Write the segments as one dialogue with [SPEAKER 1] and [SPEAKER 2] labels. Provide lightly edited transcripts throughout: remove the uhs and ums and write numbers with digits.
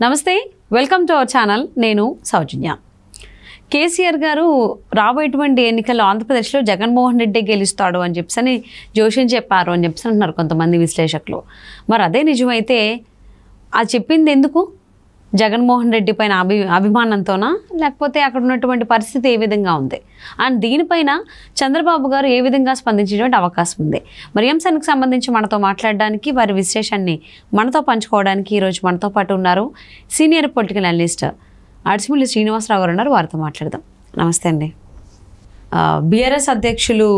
[SPEAKER 1] నమస్తే, welcome to our channel. నేను సౌజన్య. కేసీఆర్ గారు రాబోయేటువంటి ఎన్నికల్లో ఆంధ్రప్రదేశ్లో జగన్మోహన్ రెడ్డి గెలుస్తాడు అని చెప్పని జోషిని చెప్పారు అని చెప్పి అంటున్నారు కొంతమంది విశ్లేషకులు. మరి అదే నిజమైతే అది చెప్పింది ఎందుకు? జగన్మోహన్ రెడ్డి పైన అభిమానంతోనా, లేకపోతే అక్కడ ఉన్నటువంటి పరిస్థితి ఏ విధంగా ఉంది అండ్ దీనిపైన చంద్రబాబు గారు ఏ విధంగా స్పందించేటువంటి అవకాశం ఉంది? మరి అంశానికి సంబంధించి మనతో మాట్లాడడానికి, వారి విశ్లేషణని మనతో పంచుకోవడానికి ఈరోజు మనతో పాటు ఉన్నారు సీనియర్ పొలిటికల్ అనలిస్ట్ అడిసిమిల్లి శ్రీనివాసరావు గారు ఉన్నారు. వారితో మాట్లాడదాం. నమస్తే అండి. బీఆర్ఎస్ అధ్యక్షులు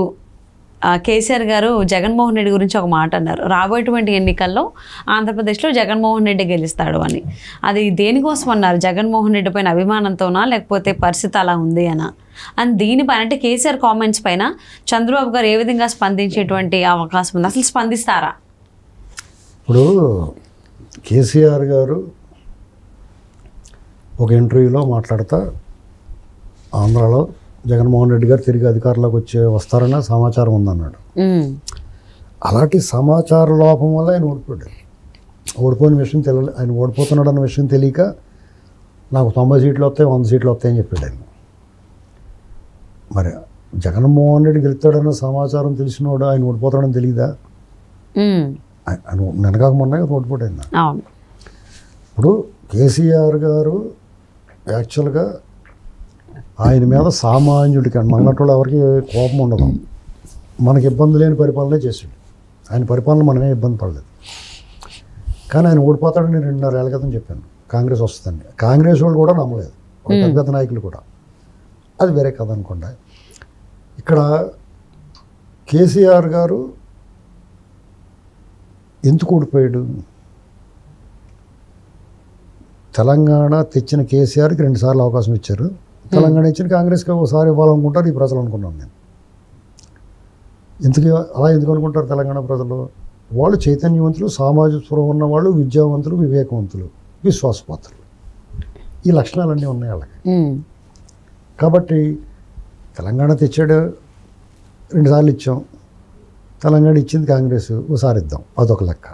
[SPEAKER 1] కేసీఆర్ గారు జగన్మోహన్ రెడ్డి గురించి ఒక మాట అన్నారు. రాబోయేటువంటి ఎన్నికల్లో ఆంధ్రప్రదేశ్లో జగన్మోహన్ రెడ్డి గెలుస్తాడు అని. అది దేనికోసం అన్నారు? జగన్మోహన్ రెడ్డి పైన అభిమానంతోనా, లేకపోతే పరిస్థితి అలా ఉంది అనా? అండ్ దీనిపైన అంటే కేసీఆర్ కామెంట్స్ పైన చంద్రబాబు గారు ఏ విధంగా స్పందించేటువంటి అవకాశం ఉంది? అసలు స్పందిస్తారా?
[SPEAKER 2] ఇప్పుడు కేసీఆర్ గారు ఒక ఇంటర్వ్యూలో మాట్లాడుతూ ఆంధ్రాలో జగన్మోహన్ రెడ్డి గారు తిరిగి అధికారంలోకి వస్తారన్న సమాచారం ఉందన్నాడు. అలాంటి సమాచార లోపం వల్ల ఆయన ఓడిపోయిన విషయం తెలియదు. ఆయన ఓడిపోతున్నాడు అన్న విషయం తెలియక నాకు 90 సీట్లు వస్తాయి, 100 సీట్లు వస్తాయని చెప్పాడు ఆయన. మరి జగన్మోహన్ రెడ్డి గెలుస్తాడన్న సమాచారం తెలిసినోడు ఆయన ఓడిపోతాడని తెలియదా? ఆయన నెనగాక మొన్న ఓడిపోయాడు ఆయన. ఇప్పుడు కేసీఆర్ గారు యాక్చువల్గా ఆయన మీద సామాన్యుడికి మనటోళ్ళు ఎవరికి కోపం ఉండదు. మనకి ఇబ్బంది లేని పరిపాలనే చేసాడు. ఆయన పరిపాలన మనమే ఇబ్బంది పడలేదు. కానీ ఆయన ఓడిపోతాడని 2.5 ఏళ్ల క్రితం చెప్పాను కాంగ్రెస్ వస్తుందని. కాంగ్రెస్ వాళ్ళు కూడా నమ్మలేదు, పెద్ద నాయకులు కూడా. అది వేరే కథ అనుకోండి. ఇక్కడ కేసీఆర్ గారు ఎందుకు ఓడిపోయాడు? తెలంగాణ తెచ్చిన కేసీఆర్కి 2 సార్లు అవకాశం ఇచ్చారు. తెలంగాణ ఇచ్చిన కాంగ్రెస్కి ఒకసారి ఇవ్వాలనుకుంటారు ఈ ప్రజలు అనుకున్నాను నేను. అలా ఎందుకు అనుకుంటారు తెలంగాణ ప్రజలు? వాళ్ళు చైతన్యవంతులు, సామాజిక స్పృహ ఉన్నవాళ్ళు, విద్యావంతులు, వివేకవంతులు, విశ్వాసపాత్రులు. ఈ లక్షణాలన్నీ ఉన్నాయి వాళ్ళకి. కాబట్టి తెలంగాణ తెచ్చాడు, 2 సార్లు ఇచ్చాం. తెలంగాణ ఇచ్చింది కాంగ్రెస్, ఒకసారి ఇద్దాం, అదొక లెక్క.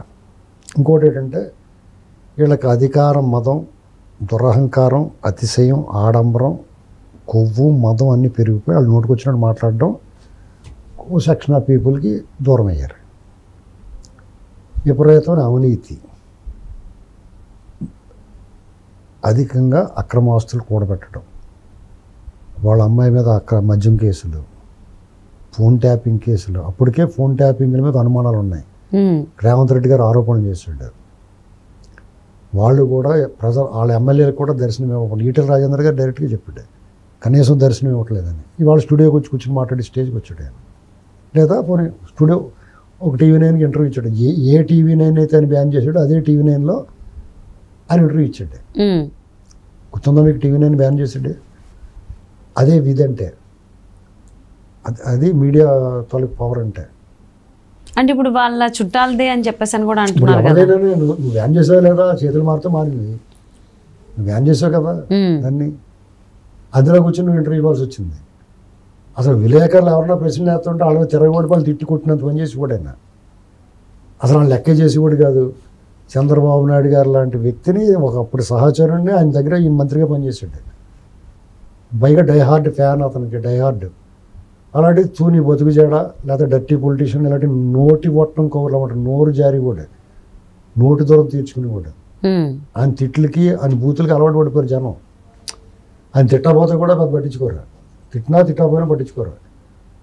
[SPEAKER 2] ఇంకోటి ఏంటంటే వీళ్ళకి అధికారం, మదం, దురహంకారం, అతిశయం, ఆడంబరం, కొవ్వు, మదం అన్నీ పెరిగిపోయి వాళ్ళు నోటికి వచ్చినట్టు మాట్లాడడం ఓ సెక్షన్ ఆఫ్ పీపుల్కి దూరం అయ్యారు. విపరీతమైన అవినీతి, అధికంగా అక్రమాస్తులు కూడబెట్టడం, వాళ్ళ అమ్మాయి మీద మద్యం కేసులు, ఫోన్ ట్యాపింగ్ కేసులు. అప్పటికే ఫోన్ ట్యాపింగ్ల మీద అనుమానాలు ఉన్నాయి. రేవంత్ రెడ్డి గారు ఆరోపణలు చేశాడు. వాళ్ళు కూడా వాళ్ళ ఎమ్మెల్యేలకు కూడా దర్శనం ఇవ్వకుండా ఈటెల రాజేందర్ గారు డైరెక్ట్గా చెప్పాడు కనీసం దర్శనం ఇవ్వట్లేదని. ఇవాళ స్టూడియోకి వచ్చి కూర్చొని మాట్లాడి స్టేజ్కి వచ్చాడు ఆయన. లేదా పోనీ స్టూడియో ఒక TV9కి ఇంటర్వ్యూ ఇచ్చాడు. ఏ TV9 అయితే ఆయన బ్యాన్ చేశాడో అదే TV9లో ఆయన ఇంటర్వ్యూ ఇచ్చాడు. గుర్తుందా మీకు? TV9 బ్యాన్ చేశాడు. అదే విధి అంటే అది మీడియా తాలూకు పవర్ అంటే.
[SPEAKER 1] అంటే ఇప్పుడు వాళ్ళ చుట్టాలదే అని చెప్పేసి అని కూడా అంటున్నారు కదా.
[SPEAKER 2] నువ్వు బ్యాన్ చేసావు లేదా? చేతులు మారితే మారింది. నువ్వు బ్యాన్ చేసావు కదా దాన్ని. అందులో కూర్చొని నువ్వు ఇంటర్వ్యూ ఇవ్వాల్సి వచ్చింది. అసలు విలేకరులు ఎవరన్నా ప్రశ్నలు వేస్తుంటే వాళ్ళ తిరగబడి వాళ్ళు తిట్టి కొట్టినంత పని చేసి కూడా ఆయన అసలు వాళ్ళు లెక్క చేసి కూడా కాదు. చంద్రబాబు నాయుడు గారు లాంటి వ్యక్తిని ఒకప్పుడు సహచరుడిని ఆయన దగ్గర ఈ మంత్రిగా పనిచేసాడు. పైగా డైహార్డ్ ఫ్యాన్ అతనికి, డైహార్డ్. అలాంటి తూని బతుకు చేయడ లేదా డర్టీ పొలిటీషియన్ ఇలాంటి నోటి ఒట్టం కవర్లు అన్నమాట. నోరు జారి కూడా, నోటి దూరం తీర్చుకుని కూడా ఆయన తిట్లకి, ఆయన బూతులకి అలవాటు పడిపోయారు జనం. ఆయన తిట్టబోతే కూడా పెద్ద పట్టించుకోరు. తిట్టకపోయినా పట్టించుకోరు.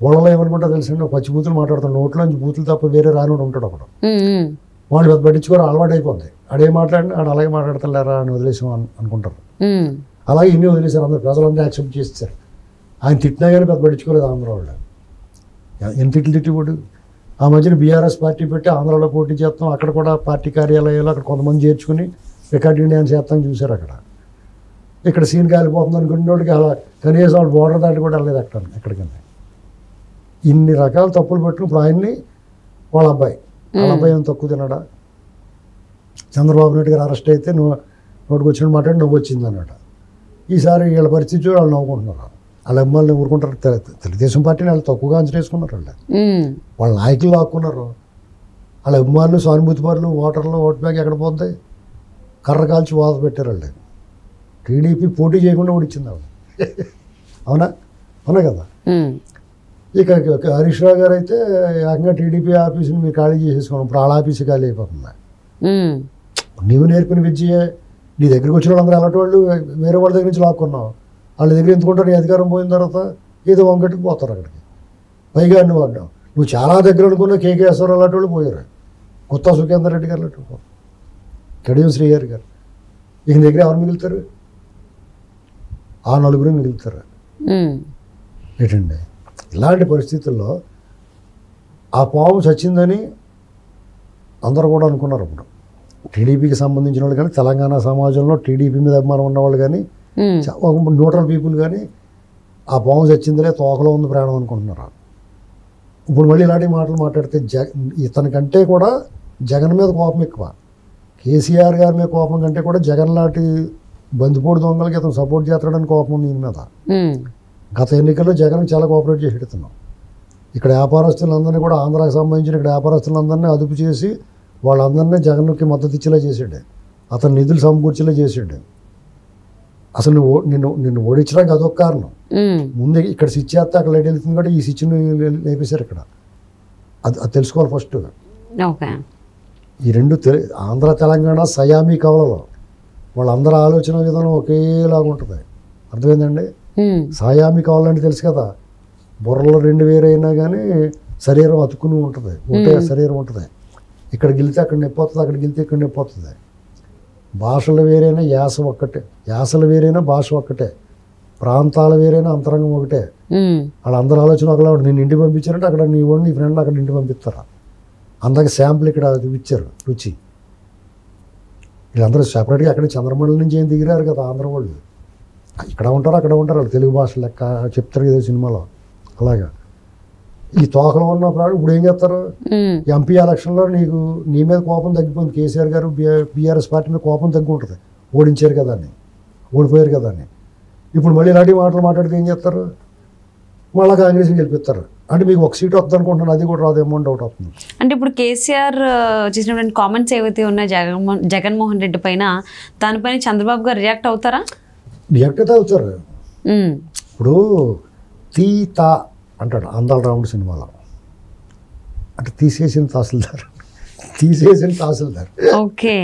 [SPEAKER 2] వాళ్ళలో ఏమనుకుంటా తెలుసండి, పచ్చి బూతులు మాట్లాడతారు. నోట్లోంచి బూతులు తప్ప వేరే రానివాడు ఉంటాడు అక్కడ. వాళ్ళు పెద్ద పట్టించుకోరు, అలవాటు అయిపోతుంది. ఆడే మాట్లాడినా ఆడు అలాగే మాట్లాడతారా అని వదిలేసాం అనుకుంటారు. అలాగే ఇన్ని వదిలేశారు. అందరు ప్రజలందరూ యాక్సెప్ట్ చేస్తారు. ఆయన తిట్టినా కానీ పెద్ద పట్టించుకోలేదు ఆంధ్ర వాళ్ళు. ఎన్ని తిట్లు తిట్టిపోడు. ఆ మధ్యన బీఆర్ఎస్ పార్టీ పెట్టి ఆంధ్రాలో పోటీ చేస్తాం, అక్కడ కూడా పార్టీ కార్యాలయాలు అక్కడ కొంతమంది చేర్చుకుని రికార్డింగ్ డ్యాన్స్ చేస్తాం చూశారు. అక్కడ ఇక్కడ సీన్ కాలిపోతుంది అనుకునేవాడికి అలా కనీసం వాళ్ళు బోర్డర్ దాటి కూడా వెళ్ళలేదు ఎక్కడికన్నా. ఇన్ని రకాల తప్పులు పెట్టుకుని ఇప్పుడు ఆయన్ని వాళ్ళ అబ్బాయి ఏం తక్కువ తిన్నాడా? చంద్రబాబు నాయుడు గారు అరెస్ట్ అయితే నోటికి వచ్చిన మాట్లాడి నవ్వు వచ్చింది అన్నమాట. ఈసారి వీళ్ళ పరిస్థితి వాళ్ళు నవ్వుకుంటున్నారు. వాళ్ళ అమ్మాయిని ఊరుకుంటారు. తెలుగుదేశం పార్టీని వాళ్ళు తక్కువగా అంచనా వేసుకున్నారు. వాళ్ళ నాయకులు లాక్కున్నారు. వాళ్ళ అభిమానులు, సానుభూతి పరులు, ఓటర్లు, ఓట్ బ్యాంక్ ఎక్కడ పోతాయి? కర్ర కాల్చి వాద పెట్టారు వాళ్ళు. టీడీపీ పోటీ చేయకుండా ఓడిచ్చింది ఆవిడ. అవునా అవునా కదా. ఇక హరీష్ రావు గారు అయితే ఏకంగా టీడీపీ ఆఫీసుని మీరు ఖాళీ చేసేసుకోండి, ఇప్పుడు వాళ్ళ ఆఫీసు ఖాళీ అయిపోతుంది. నీవు నేర్పిన విద్య నీ దగ్గరికి వచ్చిన వాళ్ళందరూ అలాంటి వాళ్ళు వేరే వాళ్ళ దగ్గర నుంచి లాక్కున్నావు. వాళ్ళ దగ్గర ఎందుకుంటారు, నీ అధికారం పోయిన తర్వాత ఏదో వంకటికి పోతారు అక్కడికి. పైగా నువ్వు చాలా దగ్గర అనుకున్న కేకేశ్వరరావు అలాంటి వాళ్ళు పోయారు, కొత్త సుఖేందర్ రెడ్డి గారు అలాంటి వాళ్ళు, కడియం శ్రీహరి గారు. ఇక దగ్గర ఎవరు మిగులుతారు? ఆ నలుగురు మిగులుతారు. ఏంటండి ఇలాంటి పరిస్థితుల్లో ఆ పాము చచ్చిందని అందరూ కూడా అనుకున్నారు. అప్పుడు టీడీపీకి సంబంధించిన వాళ్ళు కానీ, తెలంగాణ సమాజంలో టీడీపీ మీద అభిమానం ఉన్నవాళ్ళు కానీ, న్యూట్రల్ పీపుల్ కానీ ఆ పాము చచ్చిందనే తోకలో ఉంది ప్రాణం అనుకుంటున్నారు. ఇప్పుడు మళ్ళీ ఇలాంటి మాటలు మాట్లాడితే ఇతనికంటే కూడా జగన్ మీద కోపం ఎక్కువ. కేసీఆర్ గారి మీద కోపం కంటే కూడా జగన్ లాంటి బందిపోటు దొంగలకి ఇతను సపోర్ట్ చేస్తాడని కోపం దీని మీద. గత ఎన్నికల్లో జగన్ చాలా కోఆపరేట్ చేసి పెడుతున్నాం. ఇక్కడ వ్యాపారస్తులందరినీ కూడా, ఆంధ్రాకి సంబంధించిన ఇక్కడ వ్యాపారస్తులందరినీ అదుపు చేసి వాళ్ళందరినీ జగన్కి మద్దతు ఇచ్చేలా చేసాడు. అతను నిధులు సమకూర్చేలా చేసాడు. అసలు నిన్ను ఓడించడానికి అదొక కారణం. ముందే ఇక్కడ స్విచ్ చేస్తే అక్కడ లైట్ వెళ్తుంది కాబట్టి ఈ స్విచ్ని లేపేశారు ఇక్కడ. అది తెలుసుకోవాలి ఫస్ట్. ఈ రెండు ఆంధ్ర తెలంగాణ సయామీ కవలలో వాళ్ళందరూ ఆలోచన విధానం ఒకేలాగా ఉంటుంది. అర్థమైందండి. సయామీ కవలంటే తెలుసు కదా, బుర్రలో రెండు వేరైనా కానీ శరీరం అతుక్కుని ఉంటుంది, ఒకటే శరీరం ఉంటుంది. ఇక్కడ గెలితే అక్కడ నొప్పి వస్తుంది, అక్కడ గెలితే ఇక్కడ నొప్పి వస్తుంది. భాషలు వేరైనా యాస ఒక్కటే, యాసలు వేరైనా భాష ఒక్కటే, ప్రాంతాలు వేరైనా అంతరంగం ఒకటే. వాళ్ళందరూ ఆలోచన ఒకలా ఉంటుంది. నేను ఇంటికి పంపించారంటే అక్కడ నీ వాడిని నీ ఫ్రెండ్ అక్కడ ఇంటికి పంపిస్తారా. అందరికి శాంపుల్ ఇక్కడ చూపించారు రుచి. వీళ్ళందరూ సెపరేట్గా అక్కడ చంద్రమండలి నుంచి ఏం దిగిరారు కదా ఆంధ్ర వాళ్ళు. ఇక్కడ ఉంటారు అక్కడ ఉంటారు, వాళ్ళు తెలుగు భాష లెక్క చెప్తారు కదా సినిమాలో. అలాగా ఈ తోకలో ఉన్న ప్రాణం ఇప్పుడు ఏం చేస్తారు, ఎంపీ ఎలక్షన్లో నీ మీద కోపం తగ్గిపోయింది. కేసీఆర్ గారు బీఆర్ఎస్ పార్టీ మీద కోపం తగ్గి ఉంటుంది, ఓడించారు కదా అని, ఓడిపోయారు కదా అని. ఇప్పుడు మళ్ళీ ఇలాంటి మాటలు మాట్లాడితే ఏం చేస్తారు, మళ్ళీ కాంగ్రెస్ని గెలిపిస్తారు. అంటే మీకు ఒక సీట్ వస్తుంది అనుకుంటున్నాను, అది కూడా రాదు, అమౌంట్ అవుట్ అవుతుంది.
[SPEAKER 1] అంటే ఇప్పుడు కేసీఆర్ చేసినటువంటి కామెంట్స్ ఏవైతే ఉన్నాయో జగన్మోహన్ రెడ్డి పైన, దానిపైన చంద్రబాబు గారు రియాక్ట్ అవుతారా?
[SPEAKER 2] రియాక్ట్ అయితే అవుతారు. ఇప్పుడు తీత అంటాడు అందాల రాముడు సినిమాలో, అంటే తీసేసిన తహసీల్దార్, తీసేసిన తహసీల్దార్.
[SPEAKER 1] ఓకే.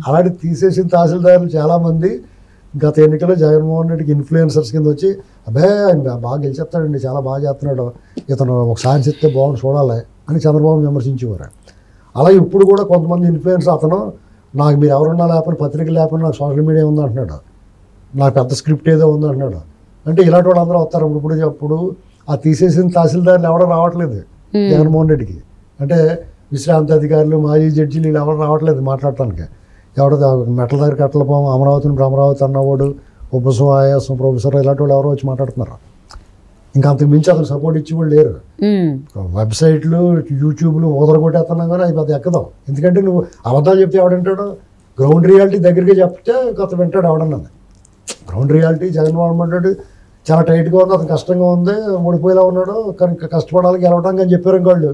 [SPEAKER 2] అలాంటి తీసేసిన తహసీల్దార్లు చాలామంది గత ఎన్నికల్లో జగన్మోహన్ రెడ్డికి ఇన్ఫ్లుయెన్సర్స్ కింద వచ్చి, అబ్బే ఆయన బాగా గెలిచేస్తాడండి, చాలా బాగా చేస్తున్నాడు, ఇతను ఒకసారి చెప్తే బాగుంది చూడాలి అని చంద్రబాబు విమర్శించేవారు. అలాగే ఇప్పుడు కూడా కొంతమంది ఇన్ఫ్లుయెన్స్, అతను నాకు మీరు ఎవరున్నా లేకపోయినా పత్రిక లేకపోయినా నాకు సోషల్ మీడియా ఉందంటున్నాడు, నాకు పెద్ద స్క్రిప్ట్ ఏదో ఉందంటున్నాడు. అంటే ఇలాంటి వాళ్ళు అందరూ వస్తారు. ఇప్పుడు ఆ తీసేసిన తహసీల్దారులు ఎవడో రావట్లేదు జగన్మోహన్ రెడ్డికి. అంటే విశ్రాంతి అధికారులు, మాజీ జడ్జీలు వీళ్ళు ఎవరు రావట్లేదు మాట్లాడటానికి. ఎవడో మెట్ల దగ్గర కట్టలపోము, అమరావతిని అమరావతి అన్నవాడు, ఉపసం ఆయాసం ప్రొఫెసర్ ఇలాంటి వాళ్ళు ఎవరో వచ్చి మాట్లాడుతున్నారు. ఇంకా అంతకు మించి అతను సపోర్ట్ ఇచ్చి కూడా లేరు. వెబ్సైట్లు, యూట్యూబ్లు ఓదరగొట్టేస్తున్నాం కానీ అది పెద్ద ఎక్కదాం. ఎందుకంటే నువ్వు అబద్ధాలు చెప్తే ఎవడంటాడు, గ్రౌండ్ రియాలిటీ దగ్గరికి చెప్తే కొత్త వింటాడు ఎవడన్నది. గ్రౌండ్ రియాలిటీ జగన్మోహన్ రెడ్డి చాలా టైట్గా ఉంది, అతను కష్టంగా ఉంది, ఓడిపోయేలా ఉన్నాడు, కానీ కష్టపడాలి గెలవడానికి అని చెప్పారు వాళ్ళు,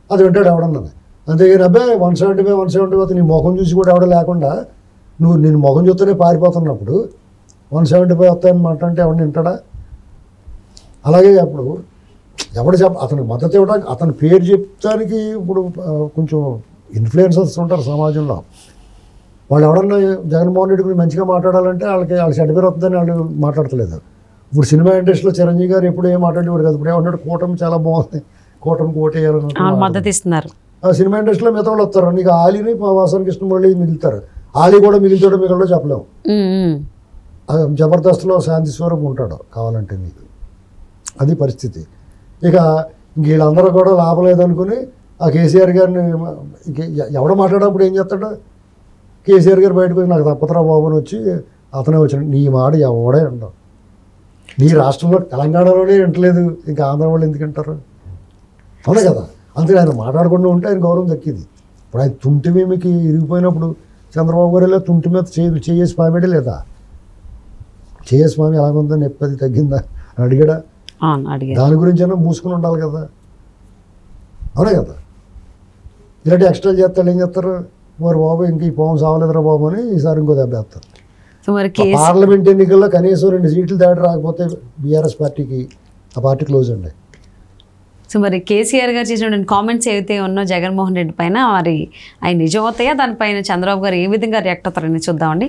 [SPEAKER 2] అది వింటాడు ఎవడన్నది. అంతేగాని అబ్బాయి 175 నీ ముఖం చూసి కూడా ఎవడ లేకుండా నేను ముఖం చూస్తేనే పారిపోతున్నప్పుడు 175 వస్తాయని మాట్లాడితే ఎవరిని వింటాడా? అలాగే అప్పుడు అతనికి మద్దతు ఇవ్వడానికి, అతని పేరు చెప్తానికి ఇప్పుడు కొంచెం ఇన్ఫ్లుయెన్సర్స్ ఉంటారు సమాజంలో. వాళ్ళు ఎవడన్నా జగన్మోహన్ రెడ్డి గురించి మంచిగా మాట్లాడాలంటే వాళ్ళ చెడ్డ పేరు వస్తుందని వాళ్ళు మాట్లాడతలేదు. ఇప్పుడు సినిమా ఇండస్ట్రీలో చిరంజీవి గారు ఎప్పుడు ఏం మాట్లాడేవాడు కదా, ఇప్పుడు ఏమన్నాడు, కూటమి చాలా బాగుంది, కూటమికి ఓటేయాలని
[SPEAKER 1] మద్దతు ఇస్తున్నారు.
[SPEAKER 2] సినిమా ఇండస్ట్రీలో మిగతా వాళ్ళు వస్తారు, నీకు ఆలీని వాసన కృష్ణమురళి మిగులుతారు. ఆలీ కూడా మిగులుతాడో మిగలడో చెప్పలేము. జబర్దస్త్లో శాంతి స్వరూప్ ఉంటాడు కావాలంటే నీకు, అది పరిస్థితి. ఇక వీళ్ళందరూ కూడా లాభం లేదనుకుని ఆ కేసీఆర్ గారిని ఎవడో మాట్లాడేటప్పుడు ఏం చేస్తాడు, కేసీఆర్ గారు బయటకు వచ్చి నాకు తప్పతరా బాబు అని వచ్చి అతనే వచ్చాడు. నీ మాట ఎవడే అంటావు, నీ రాష్ట్రంలో తెలంగాణలోనే వింటలేదు, ఇంకా ఆంధ్ర వాళ్ళు ఎందుకు వింటారు? అవునే కదా. అందుకని ఆయన మాట్లాడకుండా ఉంటే ఆయన గౌరవం దక్కింది. ఇప్పుడు ఆయన తుంటిమేమికి ఇరిగిపోయినప్పుడు చంద్రబాబు గారు ఇలా తుంటి మీద చేయేసి పామేడే లేదా, చేయేసి పామి ఎలాగుందా, నొప్పి తగ్గిందా అని అడిగాడా? దాని గురించి అయినా మూసుకుని ఉండాలి కదా. అవునే కదా. ఇలాంటి ఎక్స్ట్రా చేస్తాడు, ఏం చేస్తారు, మరి బాబు ఇంక ఈ పోవం సావలేదురా బాబు అని ఈసారి ఇంకో దెబ్బ వేస్తారు.
[SPEAKER 1] సో మరి
[SPEAKER 2] పార్లమెంట్ ఎన్నికల్లో కనీసం 2 సీట్లు దాటి రాకపోతే బీఆర్ఎస్ పార్టీకి ఆ పార్టీ క్లోజ్ అండి.
[SPEAKER 1] సో మరి కేసీఆర్ గారు చేసినటువంటి కామెంట్స్ ఏవైతే ఉన్నో జగన్మోహన్ రెడ్డి పైన మరి అవి నిజం అవుతాయా, దానిపైన చంద్రబాబు గారు ఏ విధంగా రియాక్ట్ అవుతారని చూద్దామండి.